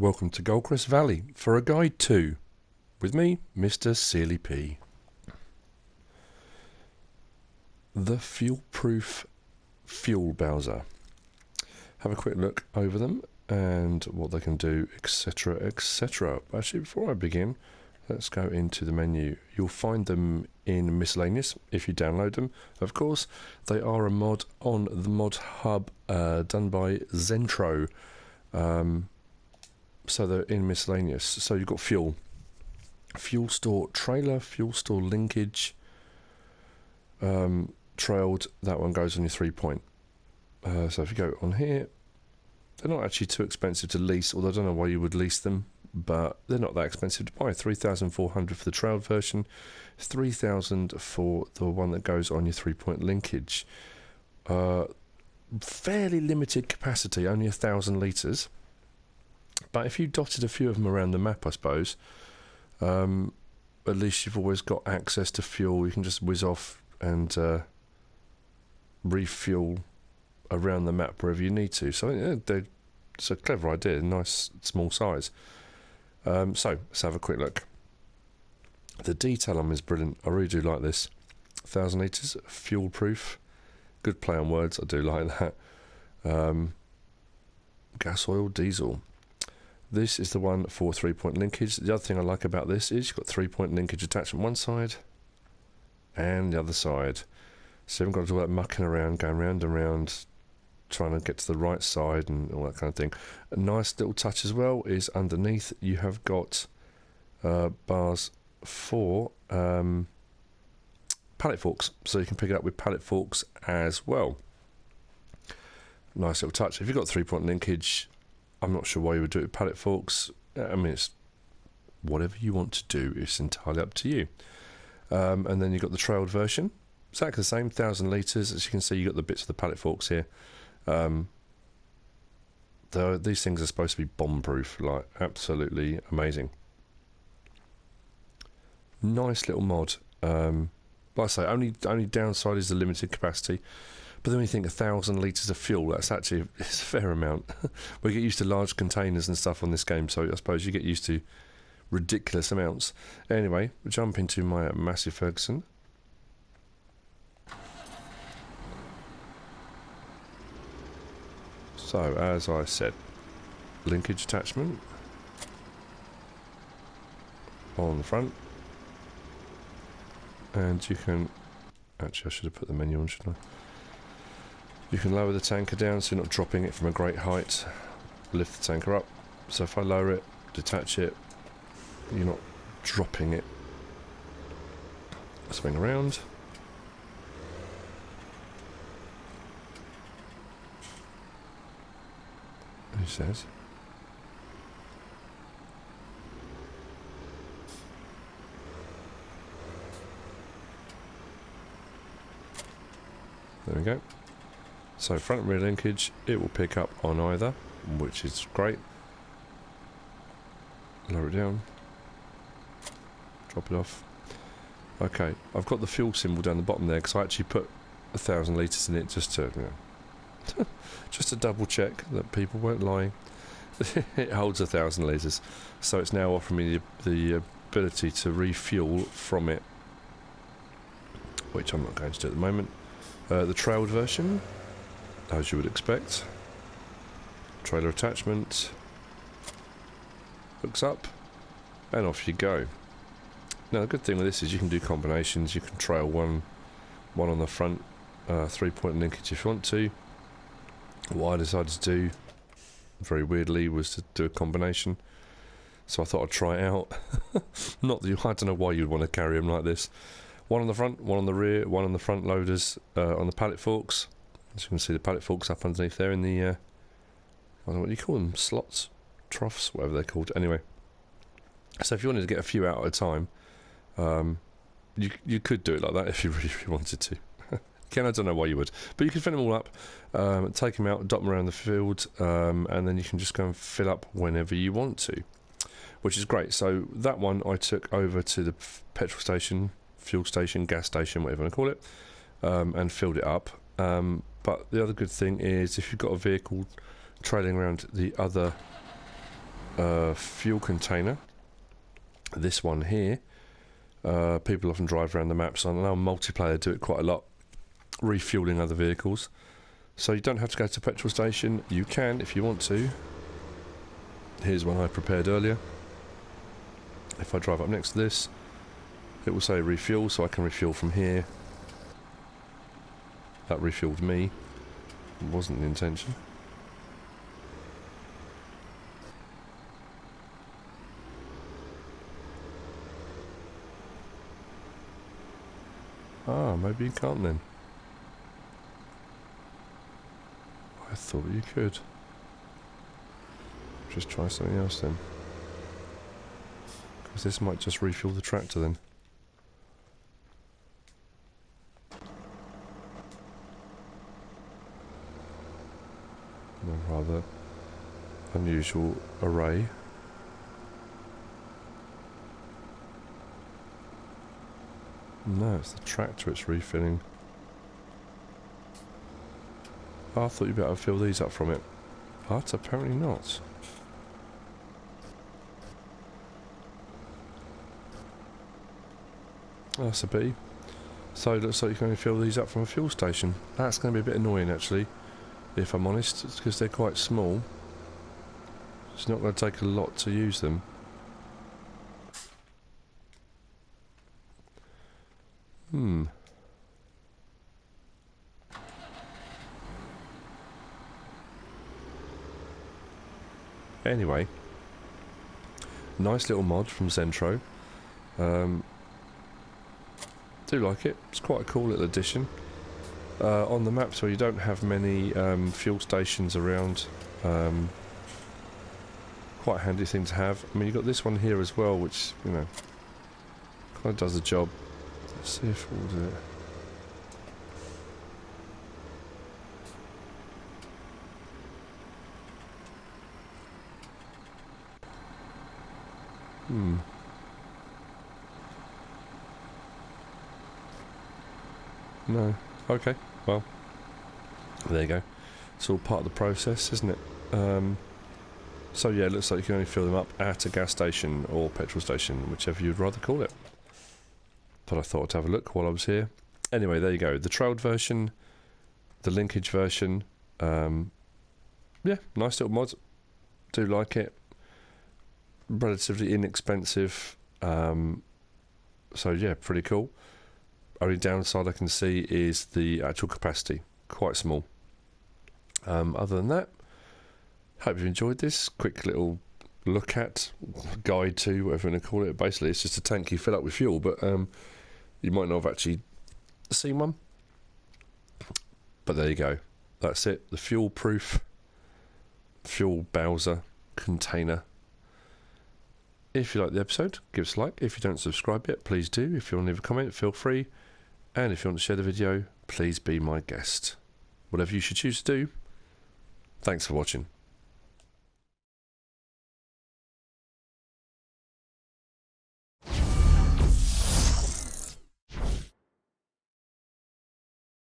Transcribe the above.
Welcome to Goldcrest Valley for a guide to, with me, Mr. Sealy P. The fuel-proof fuel bowser. Have a quick look over them and what they can do, etc, etc. Actually, before I begin, let's go into the menu. You'll find them in miscellaneous if you download them. Of course, they are a mod on the Modhub done by Xentro. So they're in miscellaneous. So you've got fuel store trailer, fuel store linkage, trailed. That one goes on your 3-point. So if you go on here, they're not actually too expensive to lease, although I don't know why you would lease them, but they're not that expensive to buy. 3,400 for the trailed version, 3,000 for the one that goes on your 3-point linkage. Fairly limited capacity, only 1,000 litres. But if you dotted a few of them around the map, I suppose, at least you've always got access to fuel. You can just whiz off and refuel around the map wherever you need to. So yeah, it's a clever idea, nice small size. So let's have a quick look. The detail on them is brilliant. I really do like this. 1,000 litres, fuel proof. Good play on words, I do like that. Gas, oil, diesel. This is the one for 3-point linkage. The other thing I like about this is you've got 3-point linkage attachment one side and the other side. So you haven't got to do all that mucking around, going round and round, trying to get to the right side and all that kind of thing. A nice little touch as well is underneath you have got bars for pallet forks. So you can pick it up with pallet forks as well. Nice little touch. If you've got 3-point linkage, I'm not sure why you would do it with pallet forks. I mean, it's whatever you want to do. It's entirely up to you. And then you've got the trailed version. Exactly the same, 1,000 litres. As you can see, you've got the bits of the pallet forks here. These things are supposed to be bomb-proof, like absolutely amazing. Nice little mod. Like I say, only downside is the limited capacity. But then when you think 1,000 litres of fuel, it's a fair amount. We get used to large containers and stuff on this game, so I suppose you get used to ridiculous amounts. Anyway, we'll jump into my Massey Ferguson. So, as I said, linkage attachment on the front. And you can... Actually, I should have put the menu on, shouldn't I? You can lower the tanker down so you're not dropping it from a great height. Lift the tanker up. So if I lower it, detach it, you're not dropping it. Swing around. He says. There we go. So front and rear linkage, it will pick up on either, which is great. Lower it down. Drop it off. Okay, I've got the fuel symbol down the bottom there because I actually put 1,000 litres in it just to, just to double check that people weren't lying. It holds 1,000 litres, so it's now offering me the ability to refuel from it, which I'm not going to do at the moment. The trailed version, as you would expect. Trailer attachment. Hooks up. And off you go. Now the good thing with this is you can do combinations. You can trail one on the front, 3-point linkage if you want to. What I decided to do, very weirdly, was to do a combination. So I thought I'd try it out. Not that I don't know why you'd want to carry them like this. One on the front, one on the rear, one on the front loaders, on the pallet forks. As you can see, the pallet forks up underneath there in the, I don't know what you call them, slots, troughs, whatever they're called. Anyway, so if you wanted to get a few out at a time, you could do it like that if you really wanted to. Again, I don't know why you would, but you can fit them all up, take them out, dot them around the field, and then you can just go and fill up whenever you want to, which is great. So that one I took over to the petrol station, fuel station, gas station, whatever you want to call it, and filled it up. But the other good thing is if you've got a vehicle trailing around the other fuel container. This one here, people often drive around the maps. I know multiplayer do it quite a lot, refueling other vehicles. So you don't have to go to the petrol station. You can if you want to. Here's one I prepared earlier. If I drive up next to this, it will say refuel, so I can refuel from here. That refueled me. It wasn't the intention. Ah, maybe you can't then. I thought you could. Just try something else then. Because this might just refuel the tractor then. A rather unusual array. No, it's the tractor it's refilling. Oh, I thought you'd be able to fill these up from it. But apparently not. That's a pity. So it looks like you can only fill these up from a fuel station. That's going to be a bit annoying actually, if I'm honest. It's because they're quite small. It's not going to take a lot to use them. Anyway, nice little mod from Xentro. Do like it. It's quite a cool little addition. On the maps where you don't have many fuel stations around, quite a handy thing to have. I mean, you've got this one here as well, which, you know, kind of does the job. Let's see if we'll do it. No. Okay. Well, there you go. It's all part of the process, isn't it? So yeah, it looks like you can only fill them up at a gas station or petrol station, whichever you'd rather call it. But I thought I'd have a look while I was here. Anyway, there you go. The trailed version, the linkage version. Yeah, nice little mod. Do like it. Relatively inexpensive. So yeah, pretty cool. Only downside I can see is the actual capacity. Quite small. Other than that, hope you enjoyed this quick little look at, guide to, whatever you want to call it. Basically, it's just a tank you fill up with fuel, but you might not have actually seen one. But there you go. That's it. The fuel-proof fuel Bowser container. If you like the episode, give us a like. If you don't subscribe yet, please do. If you want to leave a comment, feel free. And if you want to share the video, please be my guest. Whatever you should choose to do. Thanks for watching.